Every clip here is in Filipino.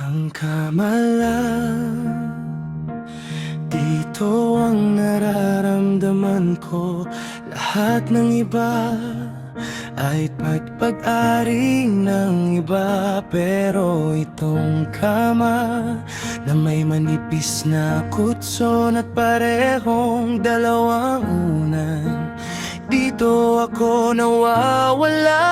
Ang kamalan, dito ang nararamdaman ko. Lahat ng iba ay pagpag-ari ng iba, pero itong kama na may manipis na kutson at parehong dalawang unan, dito ako nawawala.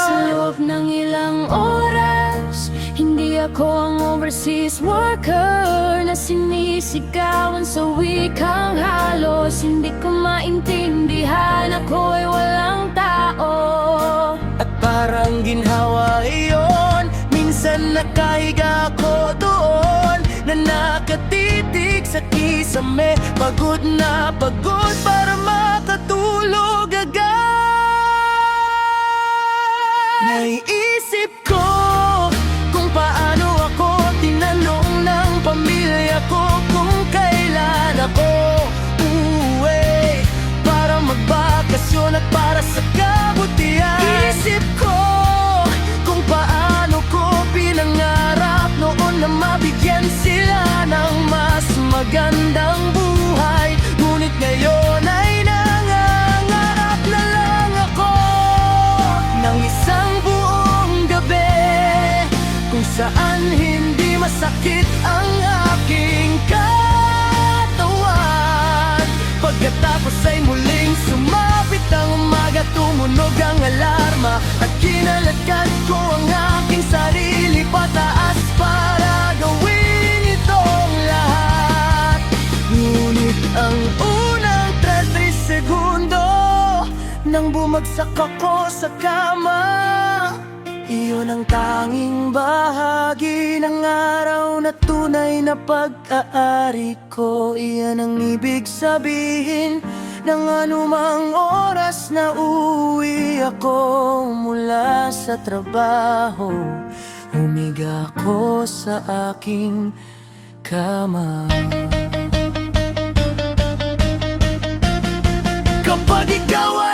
Sa loob ng ilang oras, hindi ako ang overseas worker na sinisigawan sa wikang halos hindi ko maintindihan. Ako'y walang tao. At parang ginhawa iyon, minsan nakahiga ako doon na nakatitig sa kisame, pagod na pagod para makatulog agad. Naiisip ko kung paano ako tinanong ng pamilya ko kung kailan ako uuwi para magbakasyon at para sa kabutihan. Isip ko kung paano ko pinangarap noon na mabigyan sila ng mas magandang buhay, ngunit ngayon ay nangangarap na lang ako ng isang buong gabi kung saan hindi masakit ang aking katawan. Pagkatapos ay muling sumapit ang umaga, tumunog ang alarma at kinalagkan ko ang aking sarili pataas para gawin itong lahat. Ngunit ang unang 30 segundo nang bumagsak ako sa kama, iyon ang tanging bahagi ng araw na tunay na pag-aari ko. Iyan ang ibig sabihin ng anumang oras na uuwi ako mula sa trabaho. Humiga ako sa aking kama. Kapag ikaw